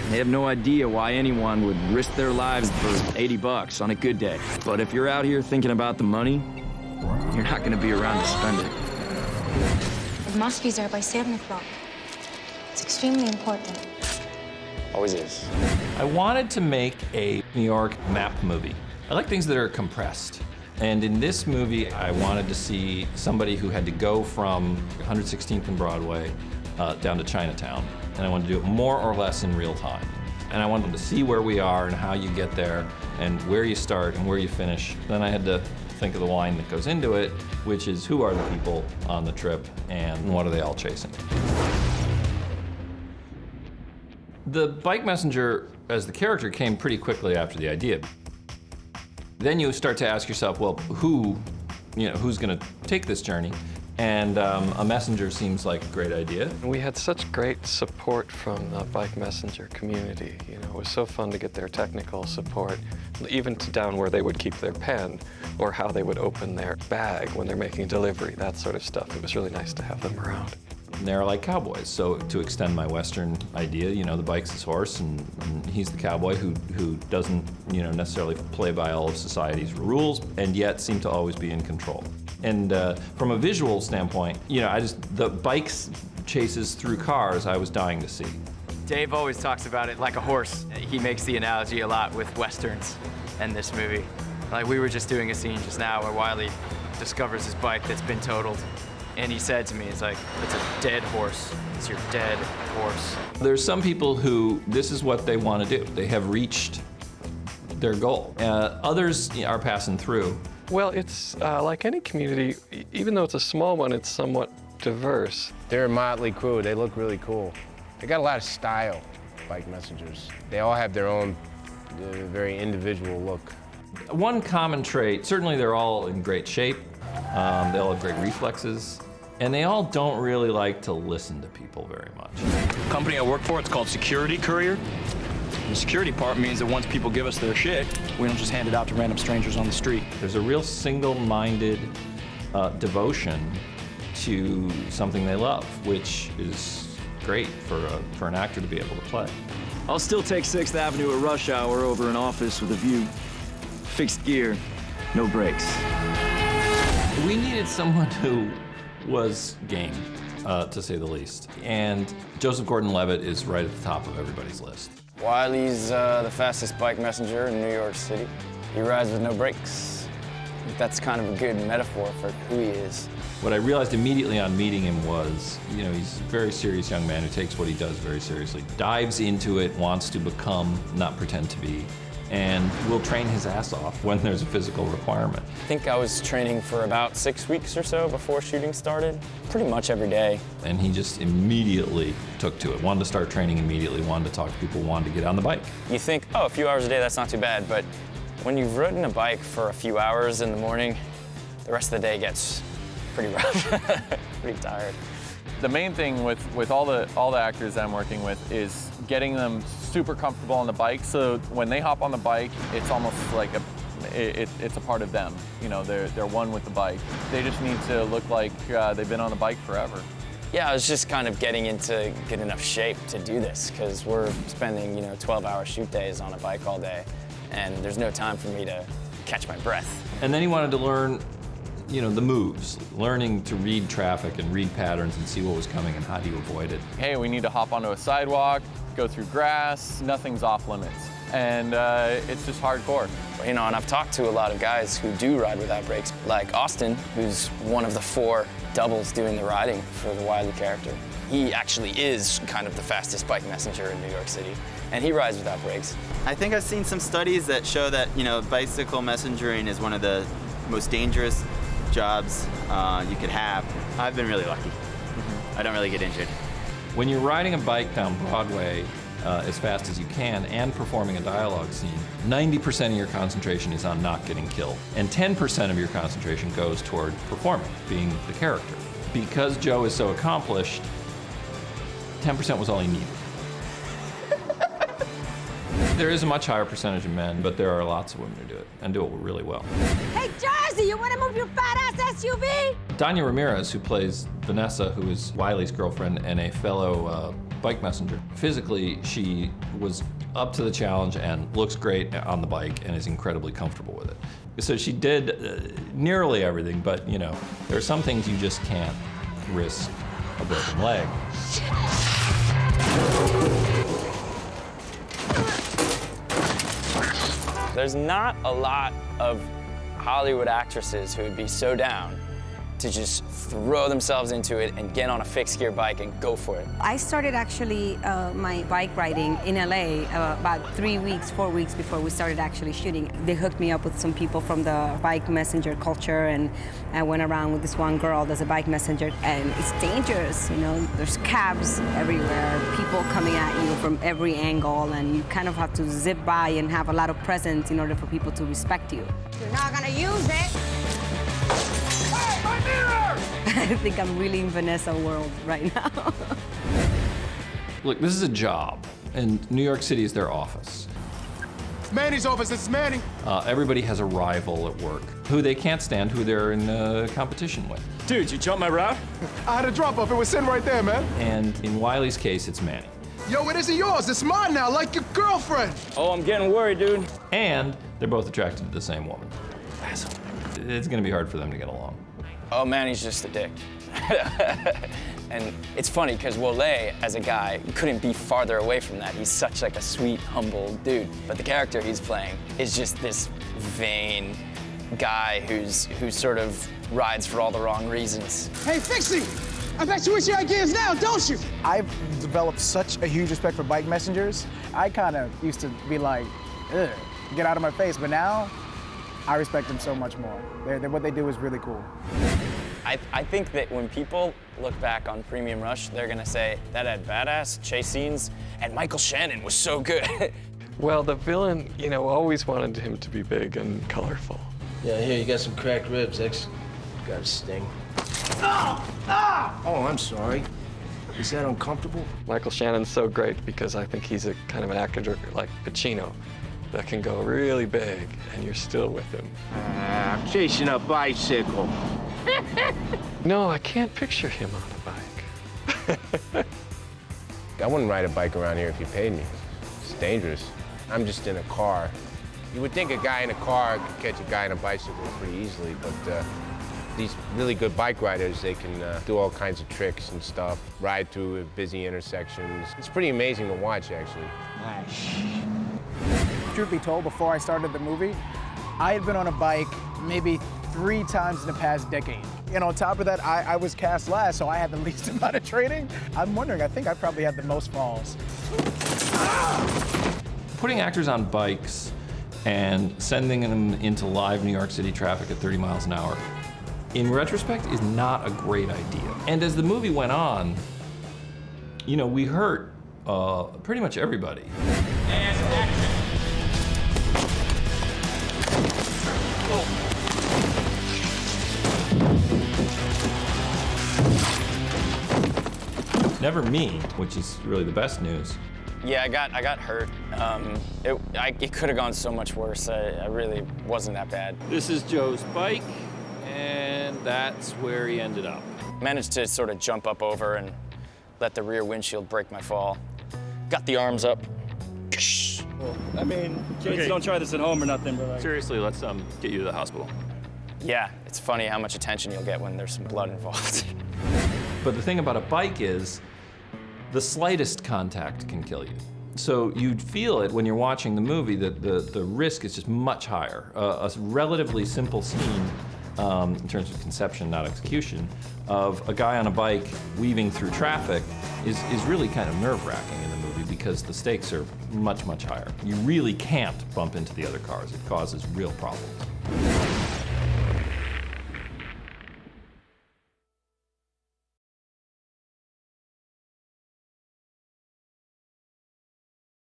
They have no idea why anyone would risk their lives for 80 bucks on a good day. But if you're out here thinking about the money, you're not gonna be around to spend it. It must be there by 7 o'clock. It's extremely important. Always is. I wanted to make a New York map movie. I like things that are compressed. And in this movie, I wanted to see somebody who had to go from 116th and Broadway down to Chinatown. And I wanted to do it more or less in real time. And I wanted to see where we are and how you get there and where you start and where you finish. Then I had to think of the line that goes into it, which is who are the people on the trip and what are they all chasing? The bike messenger as the character came pretty quickly after the idea. Then you start to ask yourself, well, who's gonna take this journey? And a messenger seems like a great idea. We had such great support from the bike messenger community. You know, it was so fun to get their technical support, even to down where they would keep their pen or how they would open their bag when they're making a delivery, that sort of stuff. It was really nice to have them around. They're like cowboys, so to extend my Western idea, you know, the bike's his horse, and he's the cowboy who doesn't, you know, necessarily play by all of society's rules, and yet seem to always be in control. And from a visual standpoint, you know, the bikes chases through cars, I was dying to see. Dave always talks about it like a horse. He makes the analogy a lot with Westerns and this movie. Like, we were just doing a scene just now where Wiley discovers his bike that's been totaled. And he said to me, it's like, it's a dead horse. It's your dead horse. There's some people who, this is what they want to do. They have reached their goal. Others are passing through. Well, it's like any community, even though it's a small one, it's somewhat diverse. They're a motley crew. They look really cool. They got a lot of style, bike messengers. They all have their own very individual look. One common trait, certainly they're all in great shape. They all have great reflexes. And they all don't really like to listen to people very much. The company I work for, it's called Security Courier. The security part means that once people give us their shit, we don't just hand it out to random strangers on the street. There's a real single-minded devotion to something they love, which is great for an actor to be able to play. I'll still take 6th Avenue at rush hour over an office with a view. Fixed gear, no brakes. We needed someone who was game, to say the least. And Joseph Gordon-Levitt is right at the top of everybody's list. Wiley's the fastest bike messenger in New York City. He rides with no brakes. That's kind of a good metaphor for who he is. What I realized immediately on meeting him was, you know, he's a very serious young man who takes what he does very seriously, dives into it, wants to become, not pretend to be, and will train his ass off when there's a physical requirement. I think I was training for about 6 weeks or so before shooting started, pretty much every day. And he just immediately took to it, wanted to start training immediately, wanted to talk to people, wanted to get on the bike. You think, oh, a few hours a day, that's not too bad, but when you've ridden a bike for a few hours in the morning, the rest of the day gets pretty rough, pretty tired. The main thing with all the actors I'm working with is getting them super comfortable on the bike, so when they hop on the bike, it's almost like it's a part of them. You know, they're one with the bike. They just need to look like they've been on the bike forever. Yeah, I was just kind of getting into good enough shape to do this, because we're spending, 12-hour shoot days on a bike all day, and there's no time for me to catch my breath. And then he wanted to learn, the moves, learning to read traffic and read patterns and see what was coming and how do you avoid it. Hey, we need to hop onto a sidewalk, go through grass, nothing's off limits. And it's just hardcore. And I've talked to a lot of guys who do ride without brakes, like Austin, who's one of the 4 doubles doing the riding for the Wiley character. He actually is kind of the fastest bike messenger in New York City, and he rides without brakes. I think I've seen some studies that show that, bicycle messengering is one of the most dangerous jobs you could have. I've been really lucky. I don't really get injured. When you're riding a bike down Broadway as fast as you can and performing a dialogue scene, 90% of your concentration is on not getting killed. And 10% of your concentration goes toward performing, being the character. Because Joe is so accomplished, 10% was all he needed. There is a much higher percentage of men, but there are lots of women who do it, and do it really well. Hey, Jersey, you want to move your fat-ass SUV? Danya Ramirez, who plays Vanessa, who is Wiley's girlfriend and a fellow bike messenger. Physically, she was up to the challenge and looks great on the bike and is incredibly comfortable with it. So she did nearly everything, but you know, there are some things you just can't risk a broken leg. There's not a lot of Hollywood actresses who would be so down to just throw themselves into it and get on a fixed gear bike and go for it. I started actually my bike riding in LA about 4 weeks before we started actually shooting. They hooked me up with some people from the bike messenger culture, and I went around with this one girl that's a bike messenger, and it's dangerous, you know. There's cabs everywhere, people coming at you from every angle, and you kind of have to zip by and have a lot of presence in order for people to respect you. You're not gonna use it. I think I'm really in Vanessa world right now. Look, this is a job, and New York City is their office. It's Manny's office, it's Manny. Everybody has a rival at work who they can't stand, who they're in competition with. Dude, you jumped my route? I had a drop off, it was sitting right there, man. And in Wiley's case, it's Manny. Yo, it isn't yours, it's mine now, like your girlfriend. Oh, I'm getting worried, dude. And they're both attracted to the same woman. It's gonna be hard for them to get along. Oh, Manny's just a dick. And it's funny because Wole, as a guy, couldn't be farther away from that. He's such like a sweet, humble dude. But the character he's playing is just this vain guy who sort of rides for all the wrong reasons. Hey, Fixie! I bet you wish you had gears now, don't you? I've developed such a huge respect for bike messengers. I kind of used to be like, ugh, get out of my face, but now I respect them so much more. What they do is really cool. I think that when people look back on Premium Rush, they're gonna say that had badass chase scenes, and Michael Shannon was so good. Well, the villain, you know, always wanted him to be big and colorful. Yeah, here, you got some cracked ribs, X. Got a sting. Oh, I'm sorry. Is that uncomfortable? Michael Shannon's so great because I think he's a kind of an actor like Pacino that can go really big and you're still with him. I'm chasing a bicycle. No, I can't picture him on a bike. I wouldn't ride a bike around here if you paid me. It's dangerous. I'm just in a car. You would think a guy in a car could catch a guy on a bicycle pretty easily, but these really good bike riders, they can do all kinds of tricks and stuff, ride through busy intersections. It's pretty amazing to watch, actually. Truth be told, before I started the movie, I had been on a bike maybe 3 times in the past decade. And on top of that, I was cast last, so I had the least amount of training. I'm wondering, I think I probably had the most falls. Putting actors on bikes and sending them into live New York City traffic at 30 miles an hour, in retrospect, is not a great idea. And as the movie went on, you know, we hurt pretty much everybody. And action. Never me, which is really the best news. Yeah, I got hurt. It could have gone so much worse. I really wasn't that bad. This is Joe's bike, and that's where he ended up. Managed to sort of jump up over and let the rear windshield break my fall. Got the arms up. Well, I mean, kids, don't try this at home or nothing, but like... Seriously, let's get you to the hospital. Yeah, it's funny how much attention you'll get when there's some blood involved. But the thing about a bike is, the slightest contact can kill you. So you'd feel it when you're watching the movie that the risk is just much higher. A relatively simple scene, in terms of conception, not execution, of a guy on a bike weaving through traffic is really kind of nerve-wracking in the movie because the stakes are much, much higher. You really can't bump into the other cars. It causes real problems.